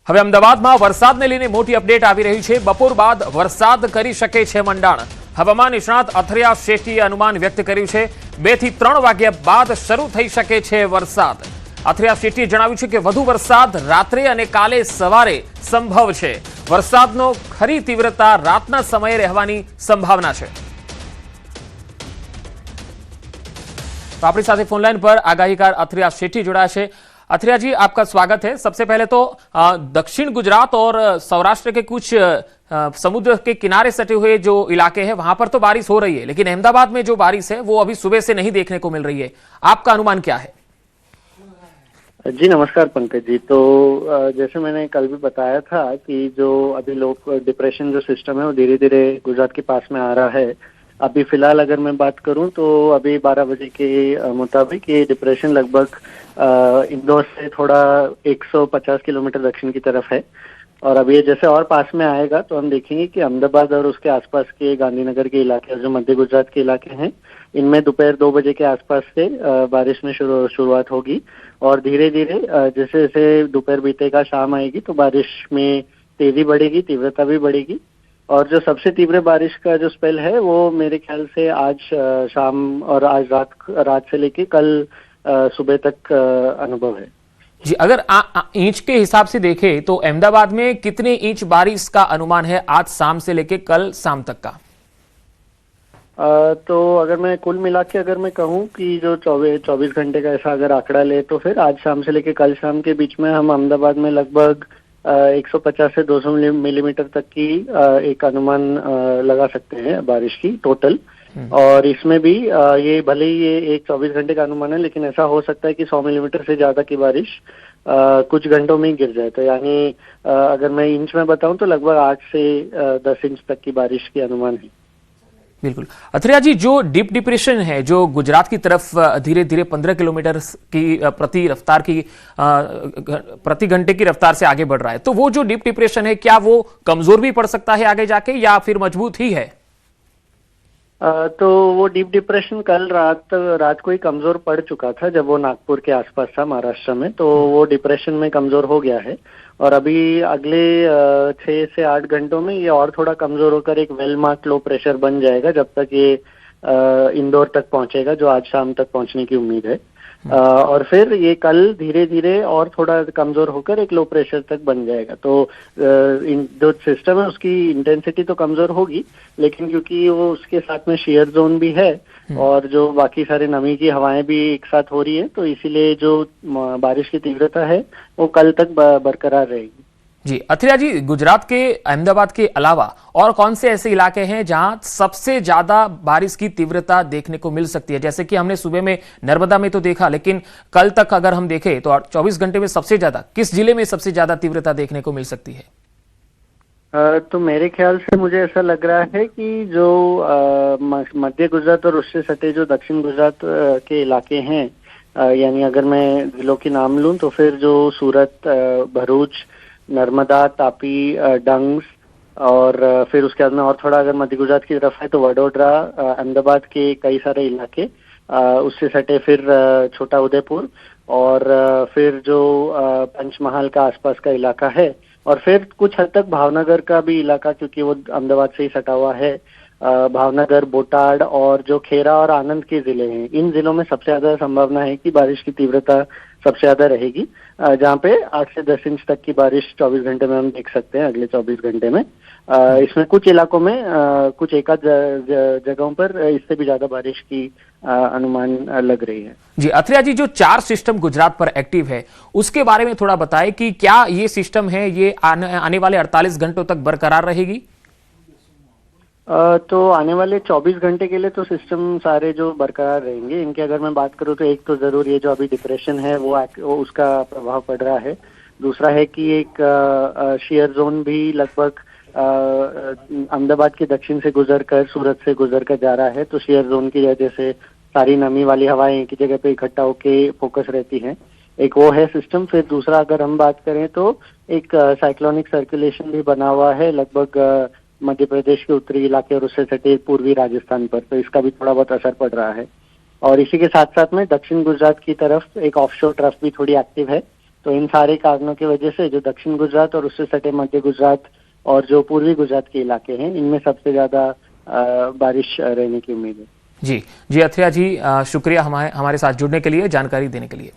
હવે અમદાવાદમાં વરસાદને લઈને મોટી અપડેટ આવી રહી છે। બપોર બાદ વરસાદ કરી શકે છે મંડાણ। હવામાન નિષ્ણાત અથરિયા શેઠીએ અનુમાન વ્યક્ત કર્યું છે 2 થી 3 વાગ્યા બાદ શરૂ થઈ શકે છે વરસાદ। અથરિયા શેઠીએ જણાવ્યું છે કે વધુ વરસાદ રાત્રે અને કાલે સવારે સંભવ છે। વરસાદનો ખરી તીવ્રતા રાતના સમયે રહેવાની સંભાવના છે। तो अपनी साथ फोनलाइन पर आगाहीकार अथरिया शेट्टी जुड़ा है। अथरिया जी, आपका स्वागत है। सबसे पहले तो दक्षिण गुजरात और सौराष्ट्र के कुछ समुद्र के किनारे सटे हुए जो इलाके हैं वहां पर तो बारिश हो रही है, लेकिन अहमदाबाद में जो बारिश है वो अभी सुबह से नहीं देखने को मिल रही है। आपका अनुमान क्या है? जी नमस्कार पंकज जी। तो जैसे मैंने कल भी बताया था कि जो अभी डिप्रेशन जो सिस्टम है वो धीरे धीरे गुजरात के पास में आ रहा है। अभी फिलहाल अगर मैं बात करूं तो अभी 12 बजे के मुताबिक ये डिप्रेशन लगभग इंदौर से थोड़ा 150 किलोमीटर दक्षिण की तरफ है। और अब ये जैसे और पास में आएगा तो हम देखेंगे कि अहमदाबाद और उसके आसपास के गांधीनगर के इलाके, जो मध्य गुजरात के इलाके हैं, इनमें दोपहर 2 बजे के आसपास से बारिश में शुरुआत होगी। और धीरे धीरे जैसे जैसे दोपहर बीतेगा, शाम आएगी तो बारिश में तेजी बढ़ेगी, तीव्रता भी बढ़ेगी। और जो सबसे तीव्र बारिश का जो स्पेल है वो मेरे ख्याल से आज शाम और आज रात से लेके कल सुबह तक अनुभव है। जी, अगर इंच के हिसाब से देखें तो अहमदाबाद में कितने इंच बारिश का अनुमान है आज शाम से लेके कल शाम तक का? तो अगर मैं कुल मिला के अगर मैं कहूँ कि जो 24 घंटे का ऐसा अगर आंकड़ा ले तो फिर आज शाम से लेके कल शाम के बीच में हम अहमदाबाद में लगभग 150 से 200 मिलीमीटर तक की एक अनुमान लगा सकते हैं बारिश की टोटल। और इसमें भी ये भले ही ये एक 24 घंटे का अनुमान है, लेकिन ऐसा हो सकता है कि 100 मिलीमीटर से ज्यादा की बारिश कुछ घंटों में ही गिर जाए। तो यानी अगर मैं इंच में बताऊं तो लगभग 8 से 10 इंच तक की बारिश की अनुमान है। बिल्कुल। अथरिया जी, जो डीप डिप्रेशन है जो गुजरात की तरफ धीरे धीरे 15 किलोमीटर की प्रति घंटे की रफ्तार से आगे बढ़ रहा है, तो वो जो डीप डिप्रेशन है क्या वो कमजोर भी पड़ सकता है आगे जाके या फिर मजबूत ही है? तो वो डीप डिप्रेशन कल रात को ही कमजोर पड़ चुका था जब वो नागपुर के आसपास था महाराष्ट्र में। तो वो डिप्रेशन में कमजोर हो गया है और अभी अगले 6 से 8 घंटों में ये और थोड़ा कमजोर होकर एक वेल मार्क लो प्रेशर बन जाएगा जब तक ये इंदौर तक पहुंचेगा, जो आज शाम तक पहुंचने की उम्मीद है। और फिर ये कल धीरे धीरे और थोड़ा कमजोर होकर एक लो प्रेशर तक बन जाएगा। तो जो सिस्टम है उसकी इंटेंसिटी तो कमजोर होगी, लेकिन क्योंकि वो उसके साथ में शियर जोन भी है और जो बाकी सारे नमी की हवाएं भी एक साथ हो रही है, तो इसीलिए जो बारिश की तीव्रता है वो कल तक बरकरार रहेगी। जी अथरिया जी, गुजरात के अहमदाबाद के अलावा और कौन से ऐसे इलाके हैं जहां सबसे ज्यादा बारिश की तीव्रता देखने को मिल सकती है? जैसे कि हमने सुबह में नर्मदा में तो देखा, लेकिन कल तक अगर हम देखें तो 24 घंटे में सबसे ज्यादा किस जिले में सबसे ज्यादा तीव्रता देखने को मिल सकती है? तो मेरे ख्याल से मुझे ऐसा लग रहा है कि जो मध्य गुजरात और उससे सटे जो दक्षिण गुजरात के इलाके हैं, यानी अगर मैं जिलों के नाम लूं तो फिर जो सूरत, भरूच, नर्मदा, तापी, डंग और फिर उसके बाद में और थोड़ा अगर मध्य गुजरात की तरफ है तो वडोदरा, अहमदाबाद के कई सारे इलाके, उससे सटे फिर छोटा उदयपुर और फिर जो पंचमहाल का आसपास का इलाका है और फिर कुछ हद तक भावनगर का भी इलाका, क्योंकि वो अहमदाबाद से ही सटा हुआ है। भावनगर, बोटाड और जो खेरा और आनंद के जिले हैं, इन जिलों में सबसे ज्यादा संभावना है कि बारिश की तीव्रता सबसे ज्यादा रहेगी, जहाँ पे 8 से 10 इंच तक की बारिश 24 घंटे में हम देख सकते हैं अगले 24 घंटे में। इसमें कुछ इलाकों में कुछ एकाध जगहों पर इससे भी ज्यादा बारिश की अनुमान लग रही है। जी अथरिया जी, जो 4 सिस्टम गुजरात पर एक्टिव है उसके बारे में थोड़ा बताएं कि क्या ये सिस्टम है ये आने वाले 48 घंटों तक बरकरार रहेगी? तो आने वाले 24 घंटे के लिए तो सिस्टम सारे जो बरकरार रहेंगे। इनकी अगर मैं बात करूं तो एक तो जरूर ये जो अभी डिप्रेशन है वो उसका प्रभाव पड़ रहा है। दूसरा है कि एक शियर जोन भी लगभग अहमदाबाद के दक्षिण से गुजरकर सूरत से गुजरकर जा रहा है। तो शियर जोन की वजह से सारी नमी वाली हवाएं एक ही जगह पे इकट्ठा होके फोकस रहती हैं। एक वो है सिस्टम। फिर दूसरा अगर हम बात करें तो एक साइक्लोनिक सर्कुलेशन भी बना हुआ है लगभग मध्य प्रदेश के उत्तरी इलाके और उससे सटे पूर्वी राजस्थान पर, तो इसका भी थोड़ा बहुत असर पड़ रहा है। और इसी के साथ साथ में दक्षिण गुजरात की तरफ एक ऑफशोर ट्रफ भी थोड़ी एक्टिव है, तो इन सारे कारणों की वजह से जो दक्षिण गुजरात और उससे सटे मध्य गुजरात और जो पूर्वी गुजरात के इलाके हैं, इनमें सबसे ज्यादा बारिश रहने की उम्मीद है। जी अथरिया जी, शुक्रिया हमारे साथ जुड़ने के लिए, जानकारी देने के लिए।